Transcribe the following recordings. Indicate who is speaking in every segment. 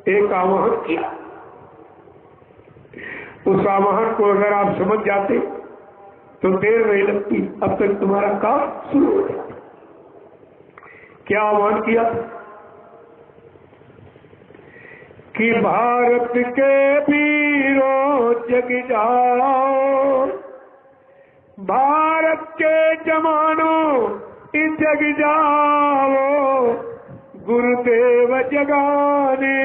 Speaker 1: एक आवाहन किया। उस आवाहन को अगर आप समझ जाते तो देर नहीं लगती, अब तक तुम्हारा काम शुरू हो जाता। क्या आह्वान किया कि भारत के वीरों जग जाओ, भारत के जवानों जग जाओ, गुरुदेव जगाने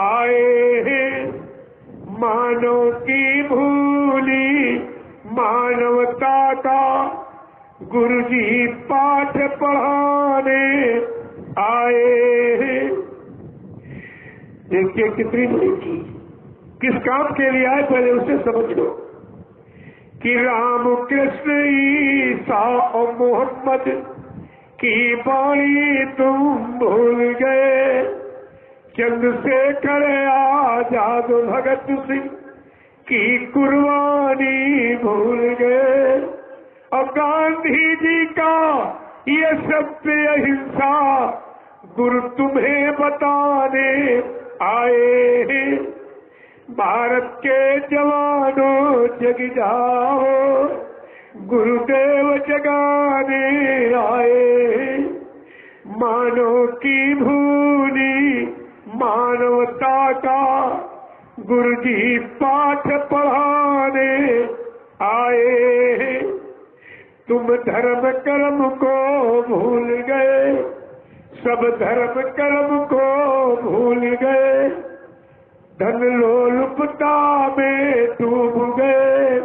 Speaker 1: आए हैं, मानव की भूली मानवता का गुरुजी पाठ पढ़ाने आए हैं। देखिए कितनी बड़ी चीज, किस काम के लिए आए पहले उसे समझ लो कि राम कृष्ण ईसा और मोहम्मद की बाणी तुम भूल गए, चंद्रशेखर आजाद भगत सिंह की कुर्बानी भूल गए, और गांधी जी का ये सत्य अहिंसा गुरु तुम्हें बताने आए हैं। भारत के जवानों जग जाओ, गुरुदेव जगाने आए, मानव की भूली मानवता का गुरुजी पाठ पढ़ाने आए। तुम धर्म कर्म को भूल गए, सब धर्म कर्म को भूल गए, धन लोलुपता में डूब गए,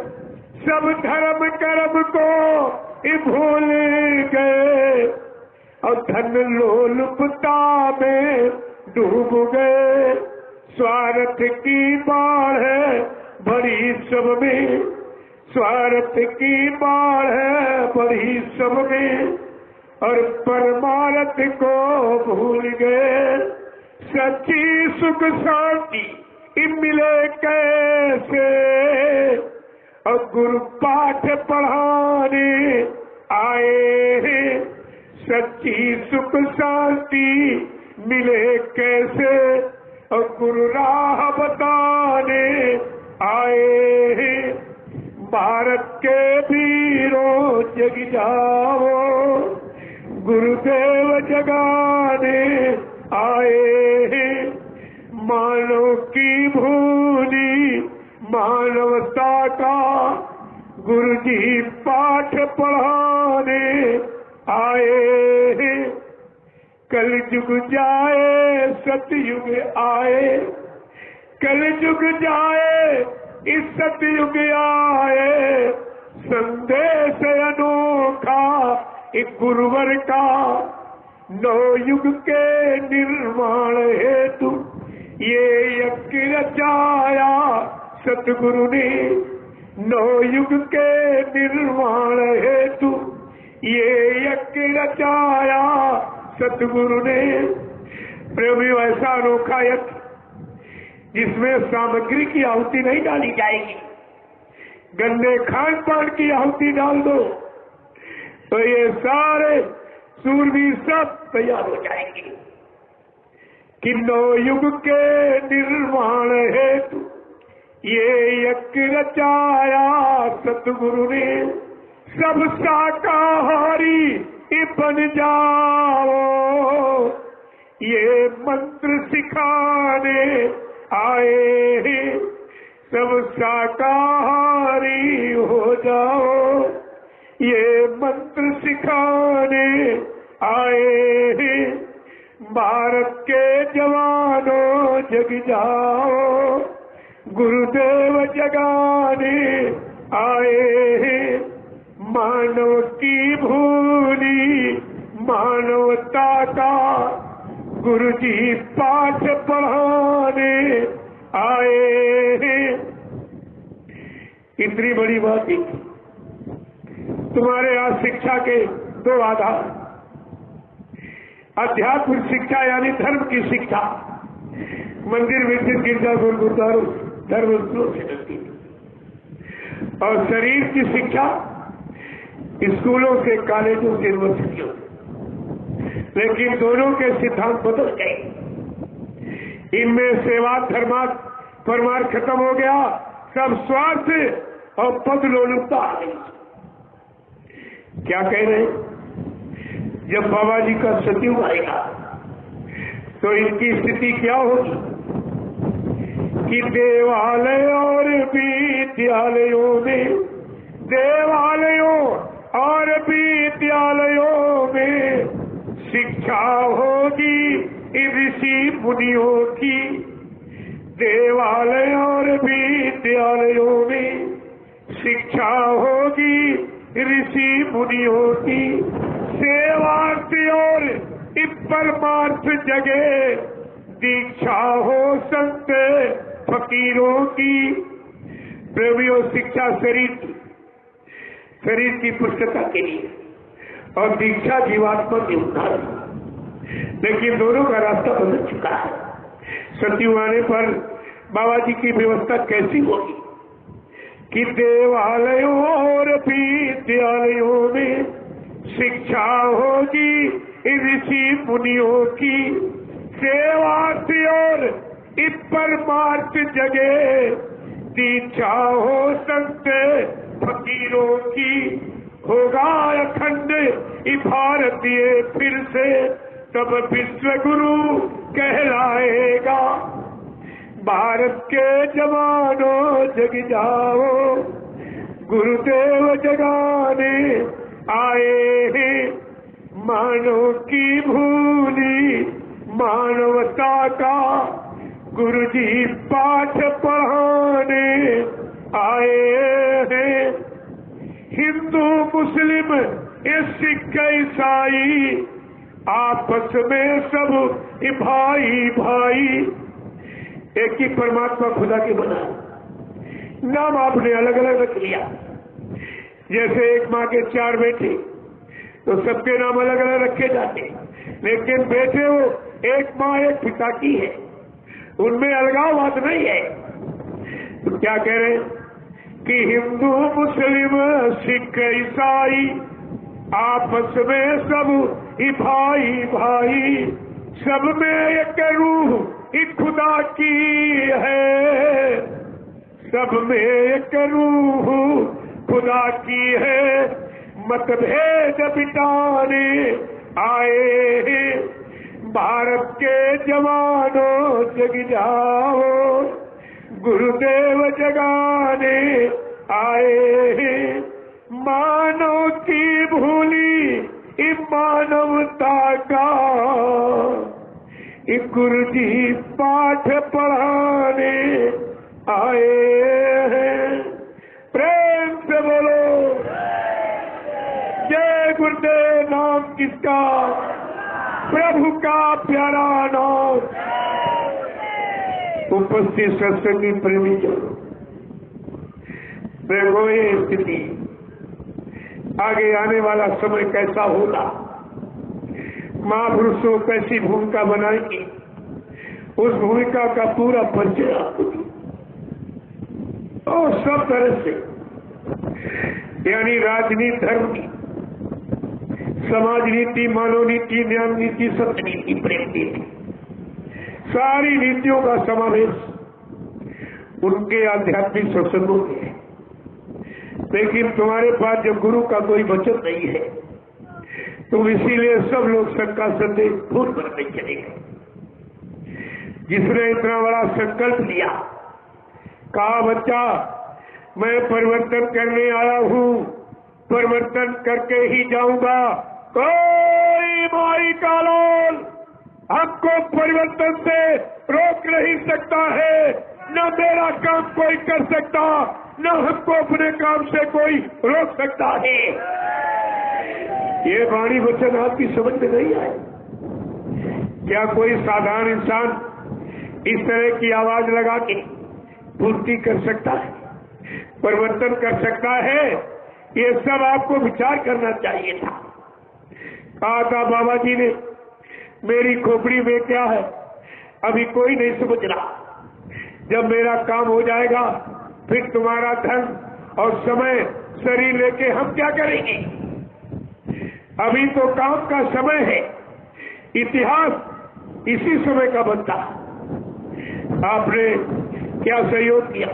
Speaker 1: सब धर्म कर्म को भूल गए, और धन लोलुपता में डूब गए। स्वार्थ की बाढ़ है बड़ी सब में, स्वार्थ की बाढ़ है बड़ी सब में, और परमार्थ को भूल गए। सच्ची सुख शांति मिले कैसे, और गुरु पाठ पढ़ाने आए। सच्ची सुख शांति मिले कैसे, और गुरु राह बताने आए। भारत के वीरों जग जाओ, गुरुदेव जगाने आए। मानव की भूली मानवता का गुरुजी पाठ पढ़ाने आए। कल युग जाए सतयुग आए, कल युग जाए इस सतयुग आए, संदेश अनोखा एक गुरुवर का, नौ युग के निर्माण हेतु ये यज्ञ रचाया सतगुरु ने। नौ युग के निर्माण हेतु ये यज्ञ रचाया सतगुरु ने। प्रभु ऐसा अनोखा यज्ञ जिसमें सामग्री की आहुति नहीं डाली जाएगी, गंदे खान पान की आहुति डाल दो तो ये सारे सूरवीर सब तैयार हो जाएंगे। कि नौ युग के निर्माण हेतु ये यज्ञ रचाया सतगुरु ने। सब शाकाहारी बन जाओ, ये मंत्र सिखाने आए। सब शाकाहारी हो जाओ, ये मंत्र सिखाने आए। भारत के जवानों जग जाओ, गुरुदेव जगाने आए। मानव की भूली मानवता का गुरुजी पाठ पढ़ाने आए। इतनी बड़ी बात ही तुम्हारे यहाँ शिक्षा के दो आधार, आध्यात्मिक शिक्षा यानी धर्म की शिक्षा, मंदिर मस्जिद गिरजाघर गुरुद्वारों धर्म से चलती, और शरीर की शिक्षा स्कूलों से कॉलेजों से यूनिवर्सिटियों से। लेकिन दोनों के सिद्धांत बदल गए। इनमें सेवा धर्मार्थ परमार्थ खत्म हो गया, सब स्वार्थ और पद लोलुपता आ गई। क्या कह रहे हैं? जब बाबा जी का सतयुग आएगा तो इनकी स्थिति क्या होगी कि देवालय और विद्यालयों में, देवालयों और विद्यालयों में शिक्षा होगी ऋषि मुनियों की। देवालय और विद्यालयों में शिक्षा होगी ऋषि मुनियों की। सेवार्थी और परमार्थ जगह दीक्षा हो संत फकीरों की। प्रेमियों, शिक्षा शरीर की पुष्टता के लिए और दीक्षा जीवात्मा के उद्धार, लेकिन दोनों का रास्ता बदल चुका है। सतयुग आने पर बाबा जी की व्यवस्था कैसी होगी कि देवालयों और विद्यालयों में शिक्षा होगी ऋषि मुनियों की। सेवार्थी और परमार्थ जगह दीक्षा हो संत फकीरों की। होगा अखंड भारतीय फिर से, तब विश्व गुरु कहलाएगा। भारत के जवानों जग जाओ, गुरुदेव जगाने आए हैं। मानव की भूली मानवता का गुरुजी पाठ पढ़ाने आए हैं। हिंदू मुस्लिम सिख ईसाई आपस में सब भाई भाई। एक ही परमात्मा खुदा के बना, नाम आपने अलग अलग रख लिया। जैसे एक माँ के 4 बेटे तो सबके नाम अलग अलग रखे जाते, लेकिन बेटे वो एक माँ एक पिता की है, उनमें अलगाववाद नहीं है। तो क्या कह रहे हैं कि हिंदू मुस्लिम सिख ईसाई आपस में सब भाई भाई, सब में एक रूह एक खुदा की है। सब में एक रूह खुदा की है। मतभेद मिटाने आए हैं। भारत के जवानों जग जाओ, गुरुदेव जगाने आए हैं। मानव की भूली मानवता का गुरुजी पाठ पढ़ाने आए हैं। प्रेम से बोलो जय गुरुदेव। नाम किसका? प्रभु का प्यारा नाम। उपस्थित सत्संगी प्रेमी जनों, देखो ये स्थिति, आगे आने वाला समय कैसा होगा, महापुरुषों कैसी भूमिका बनाएंगे, उस भूमिका का पूरा परिचय आपको और सब तरह से, यानी राजनीति, धर्म की, समाज नीति, मानव नीति, न्याय नीति, सत्य नीति, प्रेम नीति, सारी नीतियों का समावेश उनके आध्यात्मिक सत्संगों में है। लेकिन तुम्हारे पास जब गुरु का कोई वचन नहीं है तो इसीलिए सब लोग सबका संदेश भूल कर नहीं चले गए। जिसने इतना बड़ा संकल्प लिया, कहा बच्चा मैं परिवर्तन करने आया हूं, परिवर्तन करके ही जाऊंगा, कोई माई का लाल हमको परिवर्तन से रोक नहीं सकता है। न मेरा काम कोई कर सकता, न हमको अपने काम से कोई रोक सकता है। ये वाणी वचन आपकी समझ में नहीं आए क्या? कोई साधारण इंसान इस तरह की आवाज लगा के पूर्ति कर सकता है, परिवर्तन कर सकता है? ये सब आपको विचार करना चाहिए था। कहा था बाबा जी ने, मेरी खोपड़ी में क्या है अभी कोई नहीं समझ रहा, जब मेरा काम हो जाएगा फिर तुम्हारा धन और समय शरीर लेके हम क्या करेंगे? अभी तो काम का समय है, इतिहास इसी समय का बनता। आपने क्या सहयोग किया?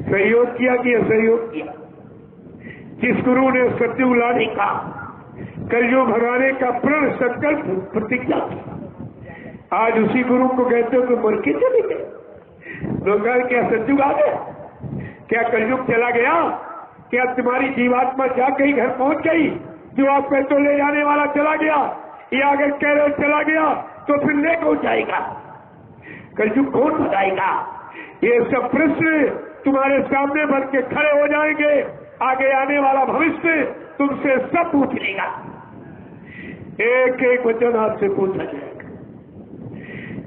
Speaker 1: सहयोग किया कि असहयोग किया? जिस गुरु ने सत्युग लाने का, कलयुग भगाने का प्रण संकल्प प्रतिज्ञा की, आज उसी गुरु को कहते हो कि मर के चले गए। लोग क्या सत्युग आ गया? क्या कलयुग चला गया? क्या तुम्हारी जीवात्मा क्या कहीं घर पहुंच गई? जो आप कहते ले जाने वाला चला गया, या अगर कह रहे चला गया तो फिर ले कौन जाएगा? कलयुग कौन भगाएगा? ये सब प्रश्न तुम्हारे सामने बन के खड़े हो जाएंगे। आगे आने वाला भविष्य तुमसे सब पूछ लेगा। एक एक वचन आपसे पूछा जाएगा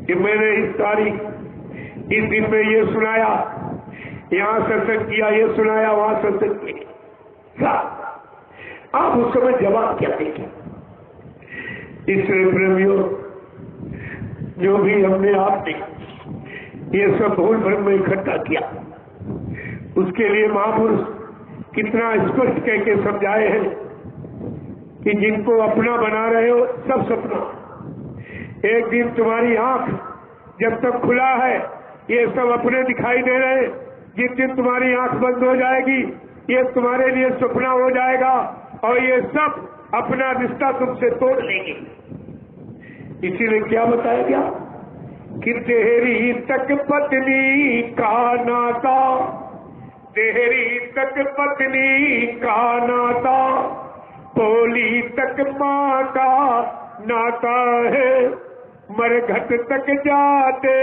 Speaker 1: कि मैंने इस तारीख, इस दिन में ये सुनाया, यहां सत्संग किया, ये सुनाया, वहां सत्संग किया। आप उस समय जवाब क्या देंगे? इसलिए प्रेमियों, जो भी हमने आपने ये सब भूल भ्रम में इकट्ठा किया, उसके लिए महापुरुष कितना स्पष्ट कह के समझाए हैं कि जिनको अपना बना रहे हो सब सपना। एक दिन तुम्हारी आंख जब तक खुला है ये सब अपने दिखाई दे रहे, जिस दिन तुम्हारी आंख बंद हो जाएगी ये तुम्हारे लिए सपना हो जाएगा और ये सब अपना रिश्ता तुमसे तोड़ लेंगे। इसीलिए क्या बताया गया कि देहरी तक पत्नी का नाता, देहरी तक पत्नी का नाता, पोली तक माँ का नाता है, मरघट तक जाते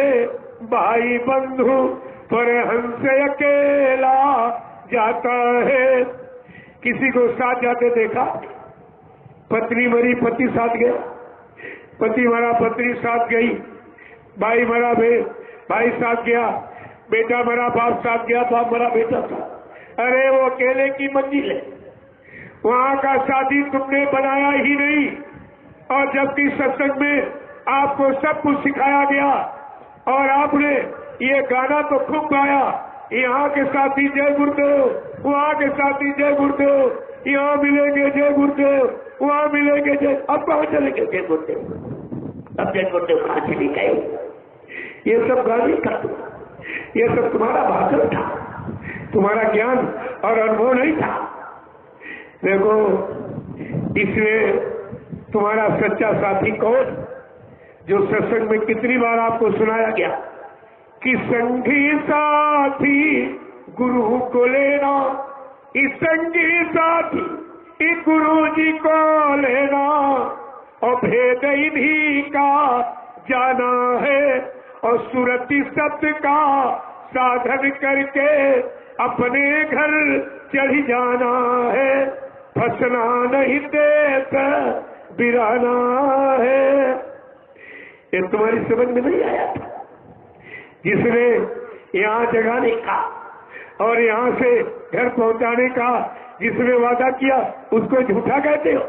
Speaker 1: भाई बंधु, पर हंस अकेला जाता है। किसी को साथ जाते देखा? पत्नी मरी पति साथ गया, पति मरा पत्नी साथ गई, भाई मरा भाई साथ गया, बेटा मरा बाप साथ गया, बाप मरा बेटा साथ। अरे वो अकेले की मंजिल है, वहां का साथी तुमने बनाया ही नहीं। और जबकि सत्संग में आपको सब कुछ सिखाया गया और आपने ये गाना तो खूब गाया, यहाँ के साथी जय गुरुदेव, वहाँ के साथी जय गुरुदेव, यहाँ मिलेंगे जय गुरुदेव, वहाँ मिलेंगे जय। अब कहाँ चलेंगे जय गुरुदेव? अब जय गुरुदेव कहाँ चले गए? ये सब गाने का, ये सब तुम्हारा भाषण था, तुम्हारा ज्ञान और अनुभव नहीं था। देखो, इसलिए तुम्हारा सच्चा साथी कौन? जो सत्संग में कितनी बार आपको सुनाया गया कि संगी साथी गुरु को लेना, इस संगी साथी इस गुरु जी को लेना, और भेद इन्हीं का जाना है, और सुरति सत्य का साधन करके अपने घर चढ़ जाना है, फंसना नहीं देश बिराना है। ये तुम्हारी समझ में नहीं आया था? जिसने यहाँ जगाने का और यहाँ से घर पहुंचाने का जिसने वादा किया उसको झूठा कहते हो,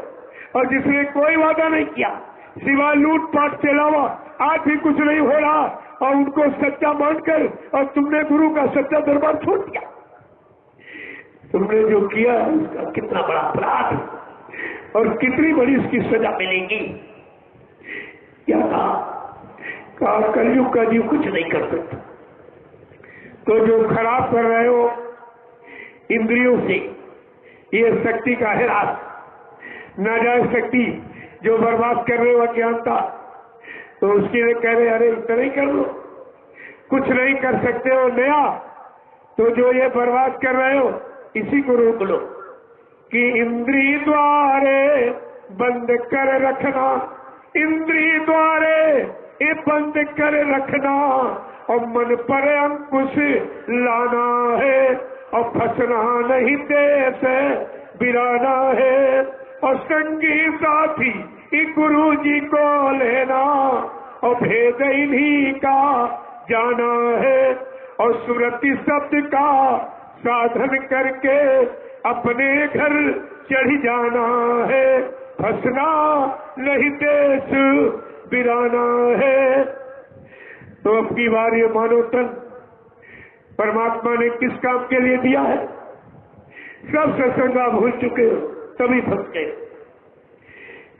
Speaker 1: और जिसने कोई वादा नहीं किया सिवाय लूटपाट के अलावा आज भी कुछ नहीं हो रहा, और उनको सच्चा मानकर और तुमने गुरु का सच्चा दरबार छोड़ दिया। तुमने जो किया उसका कितना बड़ा अपराध और कितनी बड़ी इसकी सजा मिलेगी। क्या कहा कलयुग का जीव कुछ नहीं कर सकता। तो जो खराब कर रहे हो इंद्रियों से, ये शक्ति का हिरास, नाजायज शक्ति जो बर्बाद कर रहे हो अज्ञानता, तो उसके लिए कह रहे अरे इतना ही कर लो, कुछ नहीं कर सकते हो नया, तो जो ये बर्बाद कर रहे हो इसी को रोक लो कि इंद्रिय द्वारे बंद कर रखना, इंद्रिय द्वारे ये बंद कर रखना, और मन पर अंकुश लाना है, और फंसना नहीं देश बिराना है, और संगी साथी गुरु जी को लेना, और भेद इन्हीं का जाना है, और सुरति शब्द का साधन करके अपने घर चढ़ जाना है, फंसना नहीं देश बिराना है। तो अब की बार ये मानव तन परमात्मा ने किस काम के लिए दिया है? सब सत्संगा भूल चुके हो, तभी फंस गए।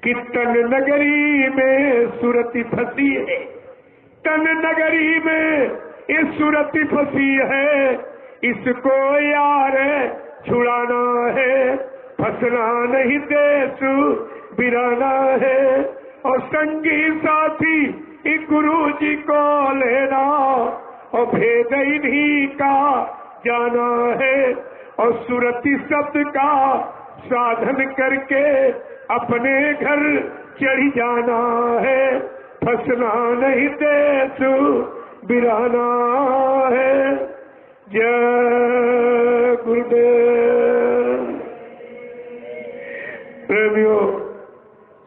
Speaker 1: कीर्तन नगरी में सुरति फंसी है, तन नगरी में इस सूरत फंसी है, इसको यार छुड़ाना है, फंसना नहीं देश बिराना है। और संगी साथी गुरु जी को लेना और भेद इन्हीं का जाना है। और सुरती शब्द का साधन करके अपने घर चढ़ जाना है, फंसना नहीं देश बिराना है। जय गुरुदेव। प्रेमियों,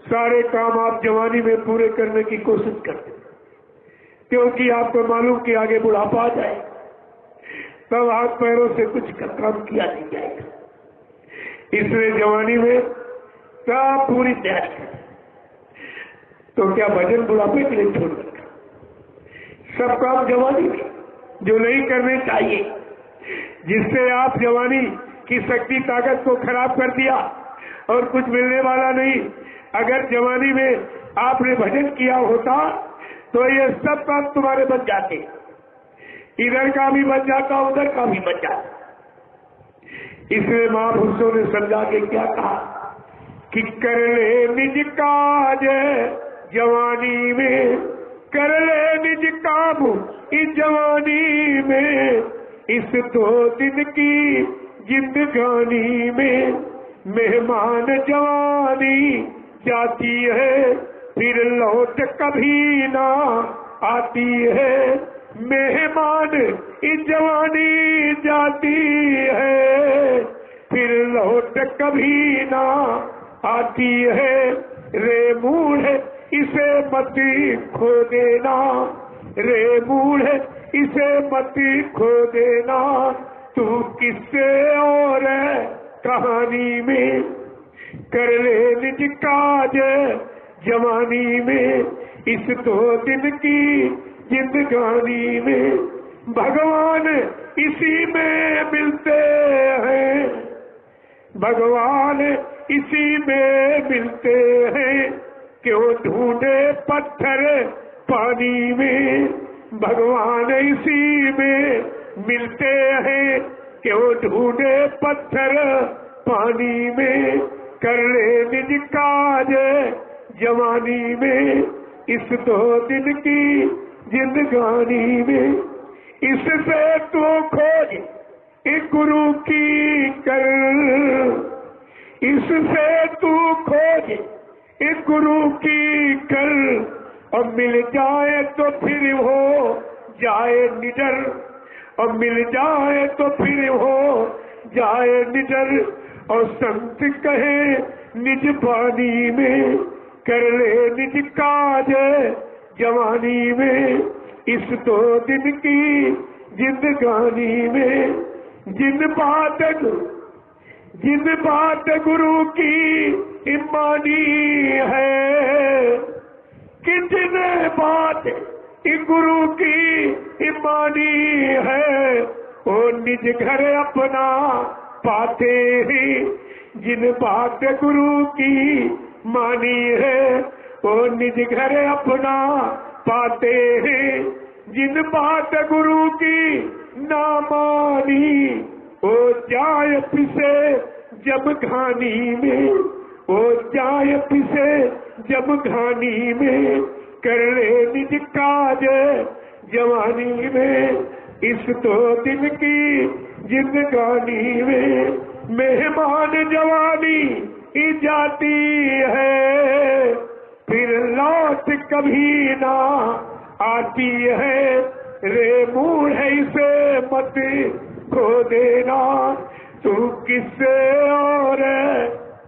Speaker 1: सारे काम आप जवानी में पूरे करने की कोशिश करते हैं, क्योंकि आपको मालूम कि आगे बुढ़ापा आ जाए, तब हाथ पैरों से कुछ काम किया नहीं जाएगा। इसलिए जवानी में सब पूरी तैयारी करें। तो क्या भजन बुढ़ापे के लिए छोड़ रखा? सब काम जवानी में जो नहीं करने चाहिए, जिससे आप जवानी की शक्ति ताकत को खराब कर दिया और कुछ मिलने वाला नहीं। अगर जवानी में आपने भजन किया होता तो ये सब काम तुम्हारे बच जाते, इधर का भी बच जाता, उधर का भी बच जाता। इसलिए महापुरुषों ने समझा के क्या कहा कि कर ले निज काज जवानी में, कर ले निज काम इस जवानी में, इस 2 दिन की जिंदगानी में। मेहमान जवानी जाती है, फिर लौट कभी ना आती है। मेहमान इस जवानी जाती है, फिर लौट कभी ना आती है। रे मूढ़ इसे मत खो देना, रे मूढ़ इसे मत खो देना। तू किससे और कहानी में, कर ले निज काज जवानी में, इस 2 दिन की जिंदगानी में। भगवान इसी में मिलते हैं, भगवान इसी में मिलते हैं। क्यों ढूंढे पत्थर पानी में, भगवान इसी में मिलते हैं। क्यों ढूंढे पत्थर पानी में। कर ले निज काज जवानी में, इस 2 दिन की जिंदगानी में। इससे तू खोज एक गुरु की कर, इससे तू खोज एक गुरु की कर। और मिल जाए तो फिर हो जाए निडर, और मिल जाए तो फिर हो जाए निडर। और संत कहे निज बानी में, कर ले निज काज जवानी में, इस 2 दिन की जिंदगानी में। जिन बात गुरु की ईमानी है, कि जिन बात गुरु की ईमानी है, वो निज घर अपना पाते ही। जिन बात गुरु की मानी है, वो निज घर अपना पाते हैं। जिन बात गुरु की ना मानी, वो जाए पिसे जब घानी में, वो जाए पिसे जब घानी में। कर ले निज काज जवानी में, इस 2 दिन की जिंदगानी में। मेहमान जवानी ही जाती है, फिर लौट कभी ना आती है। रे मूढ़ इसे मत खो देना, तू किससे और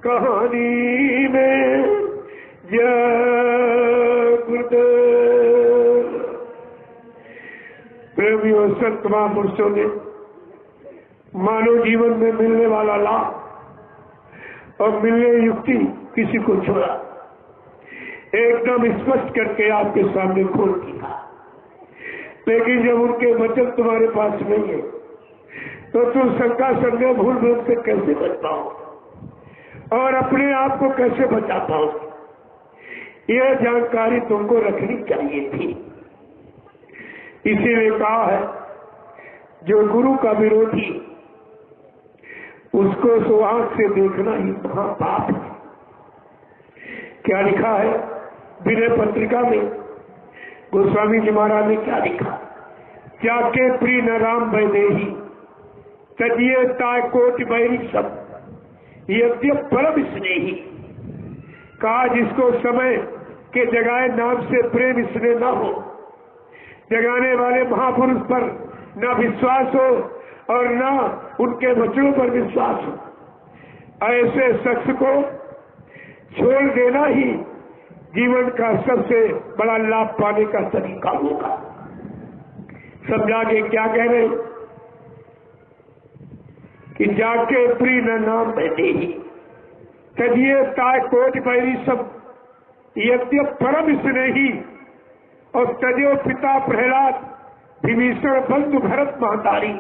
Speaker 1: कहानी में। जय गुरुदेव। प्रेमियों, संत महापुरुषों ने मानव जीवन में मिलने वाला लाभ और मिलने युक्ति किसी को छोड़ा, एकदम स्पष्ट करके आपके सामने खोल दिया। लेकिन जब उनके वचन तुम्हारे पास नहीं है, तो तुम शंका संदेह भूल भूल से कैसे बच पाओ और अपने आप को कैसे बचा पाओ? यह जानकारी तुमको रखनी चाहिए थी। इसीलिए कहा है जो गुरु का विरोधी उसको सो आंख से देखना ही महापाप है। क्या लिखा है विनय पत्रिका में? गोस्वामी जी महाराज ने क्या लिखा? जाके प्रिय न राम वैदेही तजिए ताय कोटि बैरी सब यद्य परम स्नेही। कहा जिसको समय के जगाए नाम से प्रेम स्नेह न हो, जगाने वाले महापुरुष पर न विश्वास हो और न उनके वचनों पर विश्वास हो, ऐसे शख्स को छोड़ देना ही जीवन का सबसे बड़ा लाभ पाने का तरीका होगा। समझा के क्या कह रहे कि जाके प्रिय न नाम बैठे ही तजिए ताय कोटि बैरी सब यद्य परम स्नेही। और तजो पिता प्रहलाद विभीषण बंधु भरत महतारी,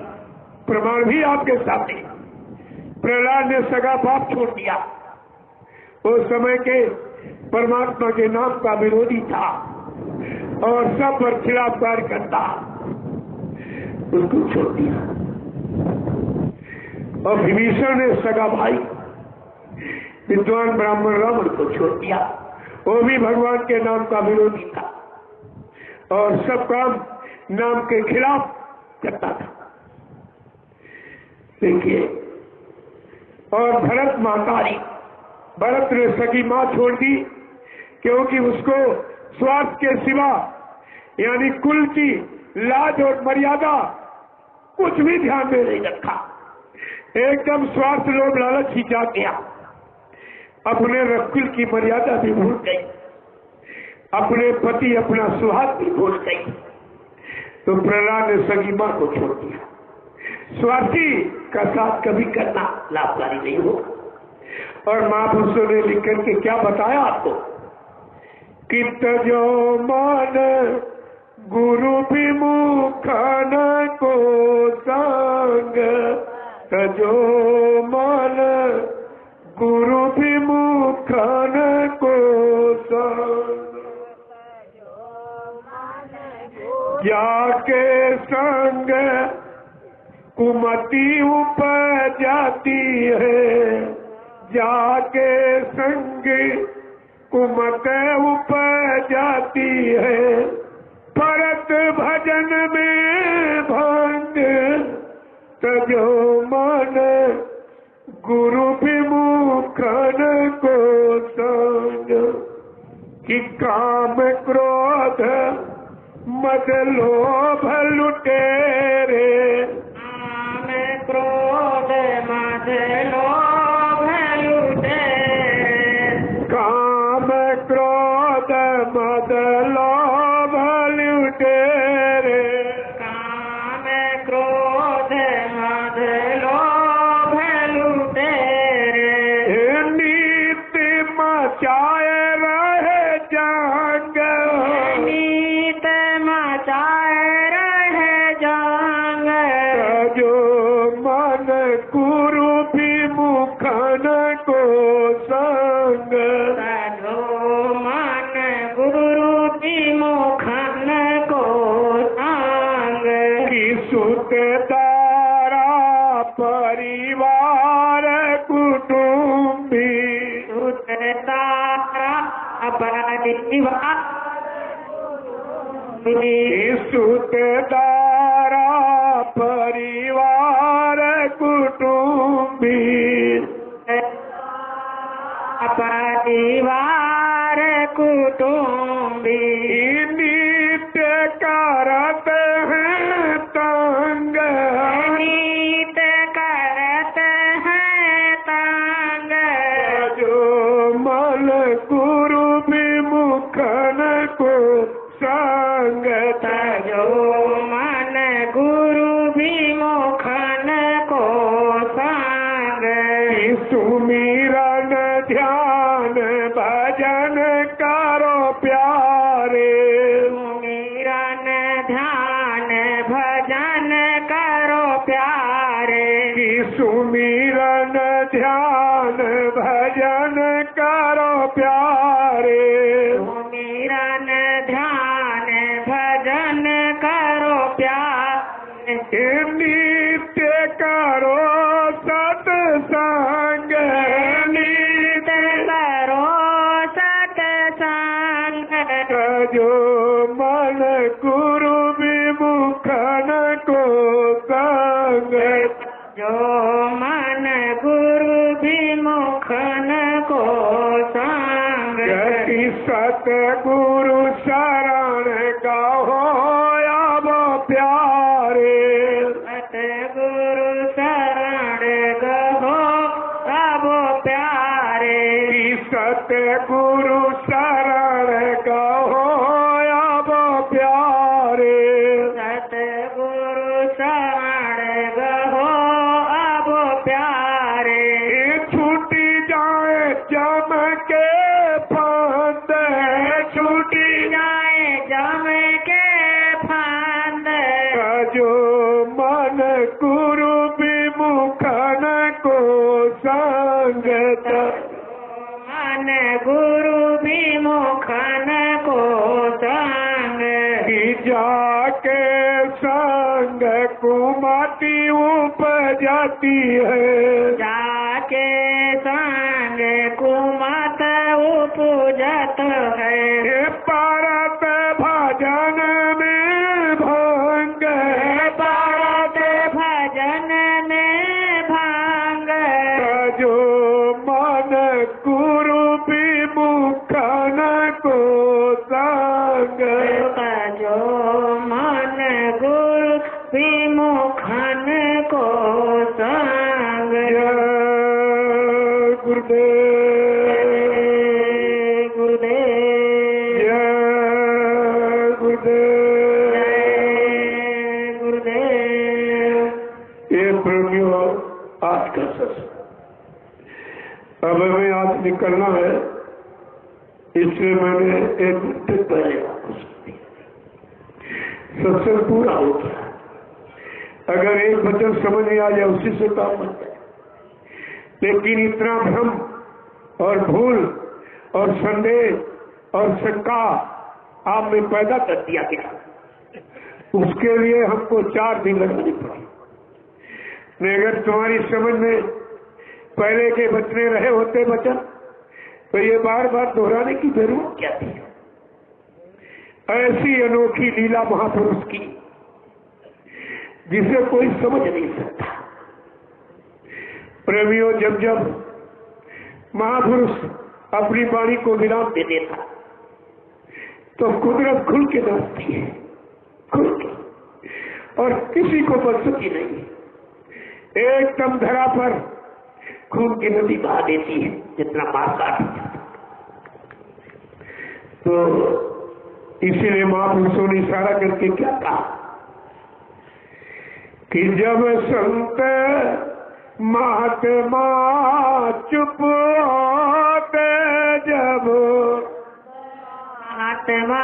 Speaker 1: प्रमाण भी आपके सामने। प्रहलाद ने सगा बाप छोड़ दिया, उस समय के परमात्मा के नाम का विरोधी था और सब पर खिलाफ कार्य करता, उसको छोड़ दिया। और विभीषण ने सगा भाई विद्वान ब्राह्मण रावण को छोड़ दिया, वो भी भगवान के नाम का विरोधी था और सब काम नाम के खिलाफ करता था। देखिए, और भरत महतारी, भरत ने सगी मां छोड़ दी क्योंकि उसको स्वार्थ के सिवा यानी कुल की लाज और मर्यादा कुछ भी ध्यान में नहीं रखा। एकदम स्वार्थ लोभ लालच ही जा गया, अपने रकुल की मर्यादा भी भूल गई, अपने पति अपना सुहाग भी भूल गई। तो प्रहलाद ने सगी मां को छोड़ दिया। स्वार्थी का साथ कभी करना लाभकारी नहीं होगा। और महापुरुषों ने लिख करके क्या बताया आपको कि तजो मान गुरु विमुखन को संग, तजो मान गुरु विमुखन को संग, जाके संग कुमति उपज जाती है, जाके संग कुमत उपज जाती है, परत भजन में भंग, तजो मन गुरु विमुखन को संग। कि काम क्रोध मद लोभ लुटेरे, काम क्रोध मद लोभ लुटेरे, काम क्रोध मद लोभ लुटेरे, काम क्रोध मद लोभ लुटेरे, नीति मचाए रहे जंग, नीति मचाए रहे जंग, तजो मन गुरु विमुखन को संग, तजो मन गुरु विमुखन को संग। कि सुत तारा परिवार कुटुंबी, सुत तारा परिवार, सुत तारा परिवार कुटुंबी, परिवार कुटुंबी, नित्य करत हैं तंग, नित्य करत हैं तंग, जो मन गुरु विमुखन को संग, तजो मन गुरु विमुखन को संग। सुमिरन ध्यान भजन करो प्यारे, सुमिरन ध्यान भजन करो प्यारे, सुमिरन ध्यान भजन करो प्यारे, सुमिरन ध्यान भजन करो नित्य करो सत्संग,
Speaker 2: नित्य करो सत्संग,
Speaker 1: जो मन गुरु विमुखन को संग,
Speaker 2: जो मन गुरु विमुखन को संग,
Speaker 1: सतगुरु शरण गाहो अब प्यारे,
Speaker 2: सतगुरु शरण गाहो अब प्यारे,
Speaker 1: सतगुरु शरण गाहो अब प्यारे,
Speaker 2: सतगुरु शरण गाहो अब प्यारे,
Speaker 1: छूटी जाए जम के फंद, छूटी
Speaker 2: जाए जम के फंद,
Speaker 1: जो मन गुरु विमुखन को संगत,
Speaker 2: मन गुरु विमुखन को संग,
Speaker 1: जाके संग कुमति उपजती है,
Speaker 2: जाके संग कुमत उपजत है,
Speaker 1: परत भजन में भंग,
Speaker 2: परत भजन में भांग,
Speaker 1: जो मन गुरु विमुखन को संग,
Speaker 2: जो मन गुरु विमुखन को संग,
Speaker 1: गुरुदेव
Speaker 2: गुरुदेव,
Speaker 1: गुरुदेव,
Speaker 2: गुरुदेव।
Speaker 1: ये प्रेमियों आज का सत्संग, अब हमें आज निकलना है, इसलिए मैंने एक घंटे पहले वापस सत्संग पूरा होता है। अगर एक वचन समझ में आ जाए उसी से काम बन जाए, लेकिन इतना भ्रम और भूल और संदेह और शंका आप में पैदा कर दिया गया, उसके लिए हमको 4 दिन लगाने पड़े। नहीं, अगर तुम्हारी समझ में पहले के बचने रहे होते वचन, तो ये बार बार दोहराने की जरूरत क्या थी। ऐसी अनोखी लीला महापुरुष की जिसे कोई समझ नहीं सकता। प्रेमियों, जब जब महापुरुष अपनी वाणी को विराम दे देता तो कुदरत खुल के नाचती है, खुल के, और किसी को बचती नहीं। एकदम धरा पर खून की नदी बहा देती है, जितना मार काट। तो इसीलिए महापुरुषों ने इशारा करके क्या कहा कि जब संत महात्मा चुप होते, जब
Speaker 2: महात्मा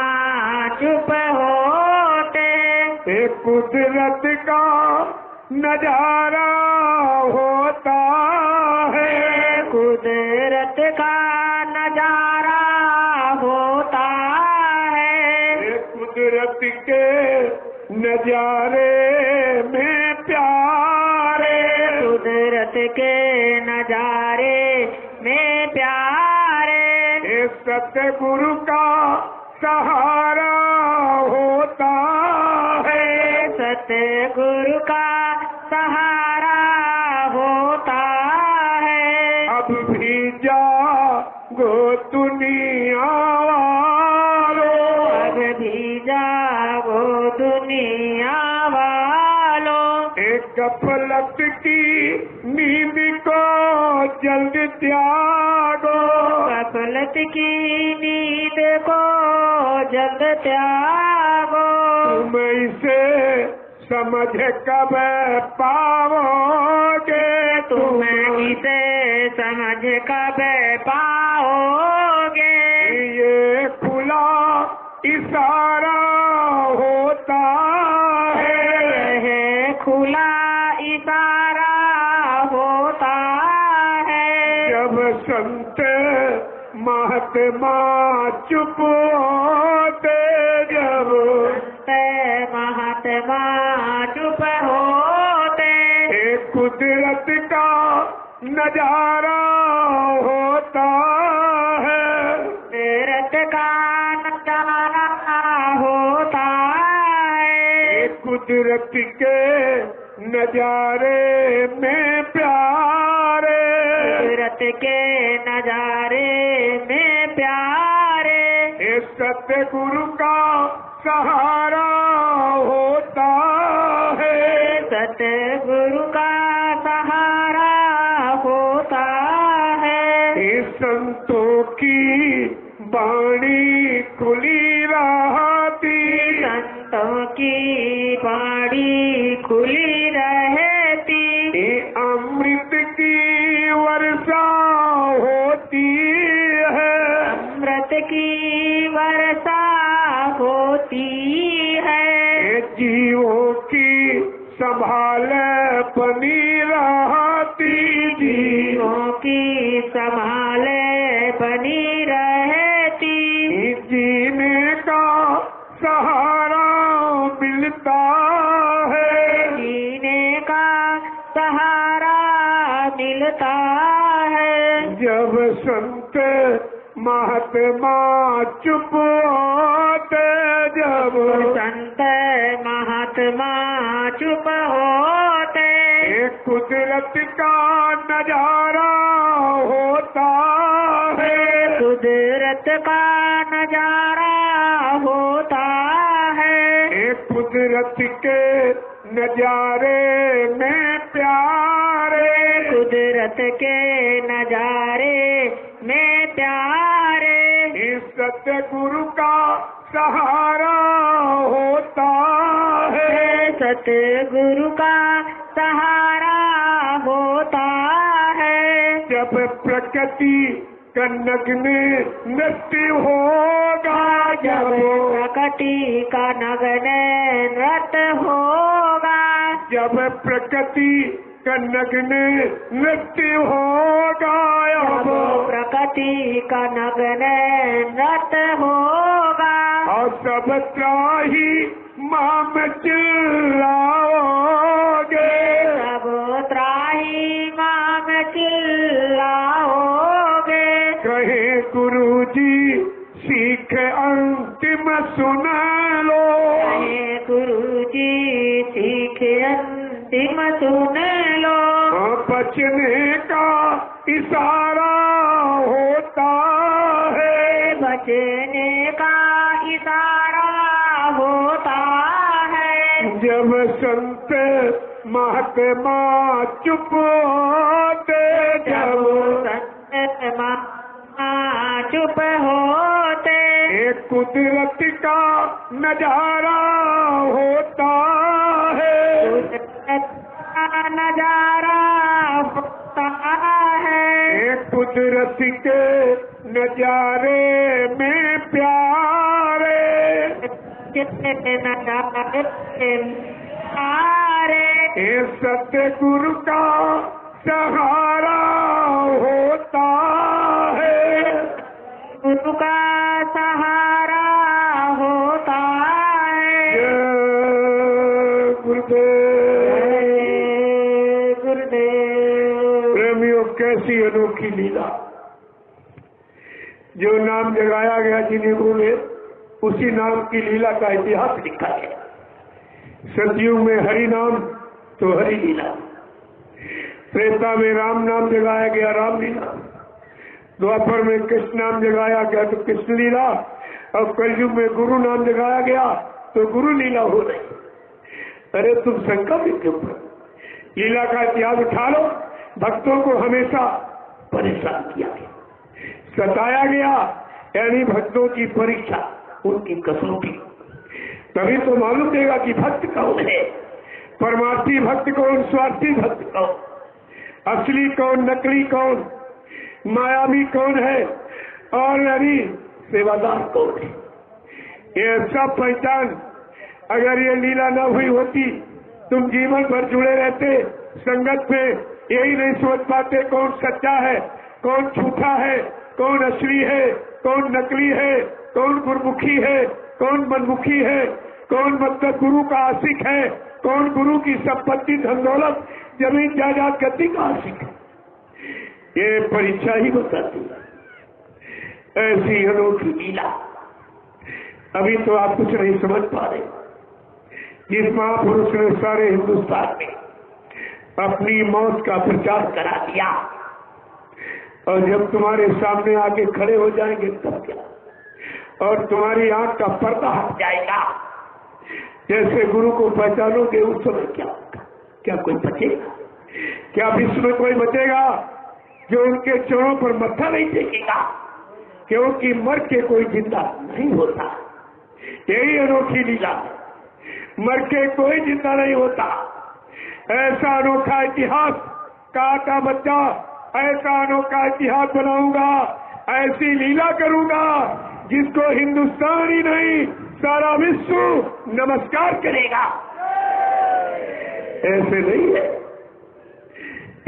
Speaker 2: चुप होते,
Speaker 1: कुदरत का नजारा होता है,
Speaker 2: कुदरत का नजारा होता है,
Speaker 1: कुदरत के नजारे में प्यारे,
Speaker 2: कुदरत के नजारे में प्यारे,
Speaker 1: सतगुरु का सहारा होता है,
Speaker 2: सतगुरु का सहारा होता है।
Speaker 1: अब भी जागो दुनिया वालों,
Speaker 2: अब भी जागो दुनिया वालों,
Speaker 1: एक गफलत की नींद को जल्द त्यागो,
Speaker 2: गफलत की नींद को जल्द त्यागो,
Speaker 1: तुम इसे समझ कब पाओगे,
Speaker 2: तुम इसे समझ कब पाओगे,
Speaker 1: ये खुला इशारा होता है,
Speaker 2: यह खुला इशारा होता है।
Speaker 1: जब संत महात्मा चुप होते, जब
Speaker 2: महात्मा महात्मा चुप होते।
Speaker 1: कुदरत का नजारा होता है,
Speaker 2: कुदरत का नजारा होता है।
Speaker 1: कुदरत के नजारे में प्यारे,
Speaker 2: कुदरत के नजारे में प्यारे।
Speaker 1: सतगुरु का सहारा होता है,
Speaker 2: सतगुरु का सहारा होता है।
Speaker 1: संतों की बाणी खुली रहती,
Speaker 2: संतों की बाणी खुली रहती।
Speaker 1: अमृत की वर्षा होती है,
Speaker 2: अमृत की वर्षा होती है।
Speaker 1: जीवों की संभाल बनी रहती,
Speaker 2: जीवों की संभाल बनी रहती।
Speaker 1: जीने का सहारा मिलता है,
Speaker 2: जीने का सहारा मिलता है।
Speaker 1: जब संत महात्मा चुप होते, जब
Speaker 2: संत महात्मा चुप होते।
Speaker 1: कुदरत का नजारा होता है,
Speaker 2: कुदरत का नजारा होता है।
Speaker 1: कुदरत के नजारे में प्यारे,
Speaker 2: कुदरत के नजारे में प्यारे।
Speaker 1: सतगुरु का सहारा होता है,
Speaker 2: सतगुरु का सहारा होता है।
Speaker 1: जब प्रकृति का नग्न नृत्य होगा,
Speaker 2: जब प्रकृति का नग्न नृत्य होगा।
Speaker 1: जब प्रकृति का नग्न नृत्य होगा,
Speaker 2: जब प्रकृति का नग्न नृत्य होगा।
Speaker 1: और सब त्राही माम चिल्लाओगे,
Speaker 2: सब त्राही माम चिल्लाओगे।
Speaker 1: कहे गुरुजी सीख अंतिम सुन लो,
Speaker 2: कहे गुरुजी सीख अंतिम सुन लो।
Speaker 1: बचने का इशारा होता है,
Speaker 2: बचने का इशारा होता है।
Speaker 1: जब संत महात्मा चुप होते, जब
Speaker 2: संत महात्मा चुप होते।
Speaker 1: कुदरत का नजारा होता है,
Speaker 2: कुदरत का नजारा होता है।
Speaker 1: कुदरत के नजारे में प्यारे,
Speaker 2: नजारे
Speaker 1: सतगुरु का सहारा होता है,
Speaker 2: गुरु का सहारा होता है।
Speaker 1: जय गुरुदेव।
Speaker 2: जय गुरुदेव।
Speaker 1: प्रेमियों, कैसी अनोखी लीला। जो नाम जगाया गया जिन्हें में, उसी नाम की लीला का इतिहास लिखा है। सतयुग में हरि नाम तो हरि लीला, त्रेता में राम नाम जगाया गया राम लीला, द्वापर में कृष्ण नाम जगाया गया तो कृष्ण लीला, और कलयुग में गुरु नाम जगाया गया तो गुरु लीला हो रही। अरे तुम शंका भी क्यों करो? लीला का इतिहास उठा लो। भक्तों को हमेशा परेशान किया गया, सताया गया, यानी भक्तों की परीक्षा, उनकी कसौटी। तभी तो मालूम देगा कि भक्त कौन है, परमार्थी भक्त कौन, स्वार्थी भक्त कौन, असली कौन, नकली कौन, मायावी कौन है, और यानी सेवादार कौन है। ये सब पहचान अगर ये लीला न हुई होती, तुम जीवन भर जुड़े रहते संगत में, यही नहीं सोच पाते कौन सच्चा है, कौन झूठा है, कौन असली है, कौन नकली है, कौन गुरमुखी है, कौन मनमुखी है। कौन मतलब गुरु का आशिक है, कौन गुरु की संपत्ति धन दौलत जमीन जायदाद गति का आशिक है, ये परीक्षा ही बताती है। ऐसी अनोखी लीला। अभी तो आप कुछ नहीं समझ पा रहे। जिस महापुरुष ने सारे हिंदुस्तान में अपनी मौत का प्रचार करा दिया, और जब तुम्हारे सामने आके खड़े हो जाएंगे तब क्या, और तुम्हारी आंख का पर्दा हट जाएगा, जैसे गुरु को पहचानोगे उस समय क्या होगा? क्या कोई बचेगा? क्या विश्व में कोई बचेगा जो उनके चरणों पर मत्था नहीं टेकेगा? क्योंकि मर के कोई जिंदा नहीं होता। यही अनोखी लीला है, मर के कोई जिंदा नहीं होता। ऐसा अनोखा इतिहास का बच्चा, ऐसा अनोखा इतिहास बनाऊंगा, ऐसी लीला करूंगा जिसको हिंदुस्तान ही नहीं सारा विश्व नमस्कार करेगा। ऐसे नहीं है।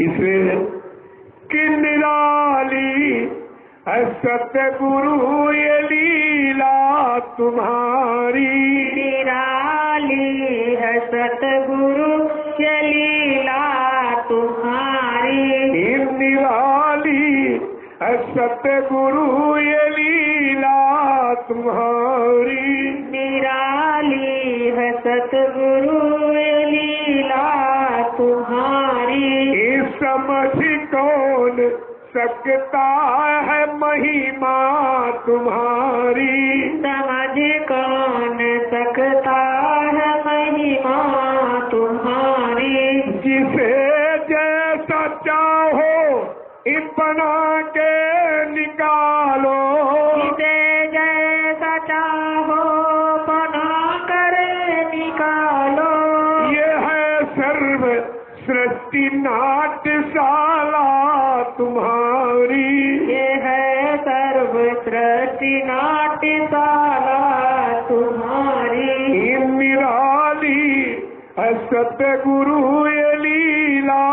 Speaker 1: इसलिए कि निराली सतगुरु ये लीला तुम्हारी,
Speaker 2: निराली है सतगुरु ये लीला तुम्हारी,
Speaker 1: निराली है सतगुरु ये लीला तुम्हारी,
Speaker 2: निराली है सतगुरु ये लीला तुम्हारी।
Speaker 1: समझ कौन सकता है महिमा तुम्हारी,
Speaker 2: समझ कौन सकता है महिमा तुम्हारी।
Speaker 1: जिसे जैसा चाहो बना के निकालो,
Speaker 2: जिसे जैसा चाहो बना कर निकालो।
Speaker 1: ये है सर्व सृष्टि नाट्यशाला तुम्हारी,
Speaker 2: ये है सर्व सृष्टि नाट्यशाला तुम्हारी।
Speaker 1: निराली सतगुरु ये लीला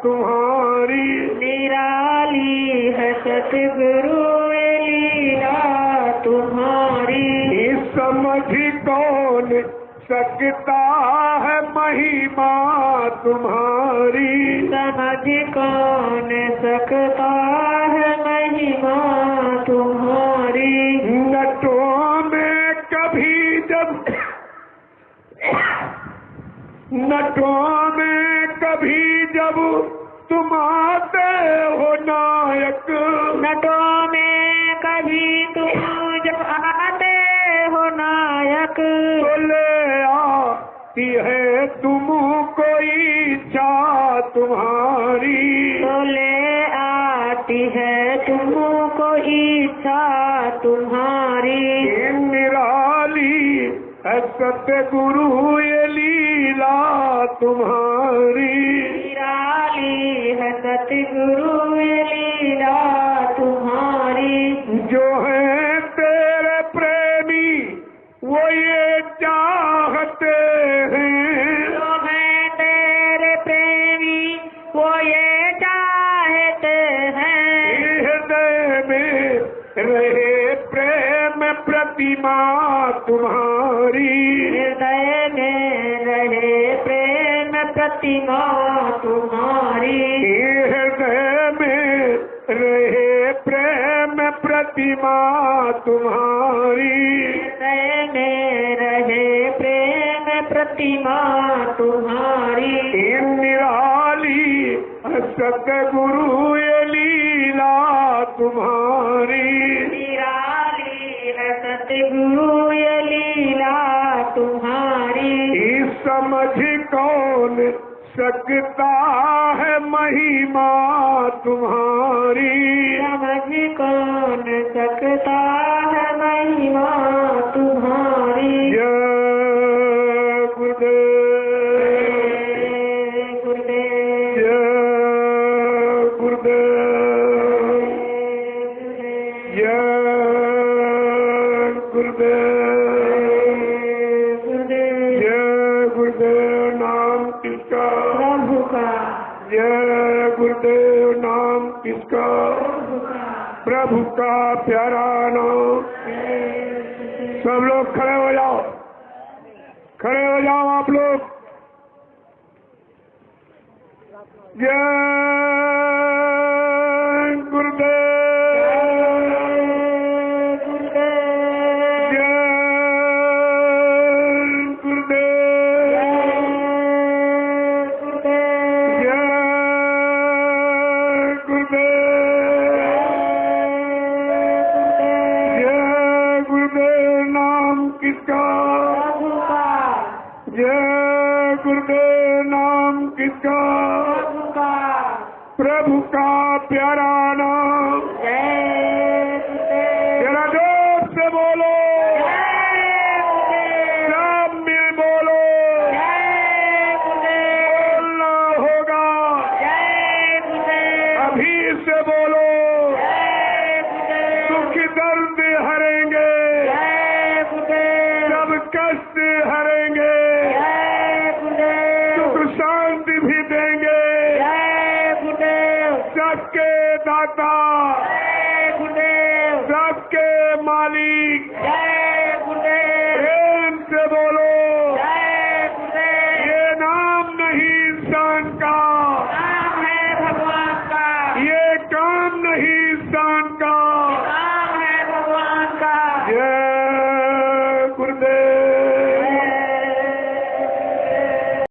Speaker 1: तुम्हारी,
Speaker 2: निराली है सतगुरु ये लीला तुम्हारी।
Speaker 1: समझ कौन सकता है महिमा तुम्हारी,
Speaker 2: समझ कौन सकता है महिमा तुम्हारी।
Speaker 1: नटों में कभी जब नटों में कभी जब तुम आते हो नायक,
Speaker 2: नटों में कभी तुम जब आते हो नायक,
Speaker 1: तो ले आती है तुमको इच्छा तुम्हारी,
Speaker 2: तो ले आती है तुमको इच्छा तुम्हारी।
Speaker 1: निराली सतगुरु ये लीला तुम्हारी,
Speaker 2: निराली है सतगुरु ये लीला तुम्हारी।
Speaker 1: जो है तेरे प्रेमी वो ये चाहते हैं,
Speaker 2: जो है तेरे प्रेमी वो ये चाहते हैं।
Speaker 1: हृदय में रहे प्रेम प्रतिमा तुम्हारी,
Speaker 2: हृदय में रहे प्रेम प्रतिमा तुम्हारी।
Speaker 1: हृदय में रहे प्रेम प्रतिमा तुम्हारी,
Speaker 2: हृदय में रहे प्रेम प्रतिमा तुम्हारी।
Speaker 1: निराली सतगुरु ये लीला तुम्हारी,
Speaker 2: निराली है सतगुरु ये लीला तुम्हारी।
Speaker 1: समझ कौन सकता है महिमा तुम्हारी,
Speaker 2: समझ कौन सकता है महिमा तुम्हारी।
Speaker 1: जय गुरुदेव,
Speaker 2: जय गुरुदेव,
Speaker 1: जय गुरुदेव, जय गुरुदेव, जय गुरुदेव। नाम किसका?
Speaker 2: प्रभु का।
Speaker 1: जय गुरुदेव। नाम किसका?
Speaker 2: प्रभु का।
Speaker 1: प्रभु का प्यारा नाम। सब लोग खड़े हो जाओ। हो जाओ आप लोग। जय गुरुदेव, जय गुरुदेव, जय गुरुदेव, जय गुरुदेव। नाम किसका? जय गुरुदेव। नाम किसका? प्रभु का प्यारा नाम।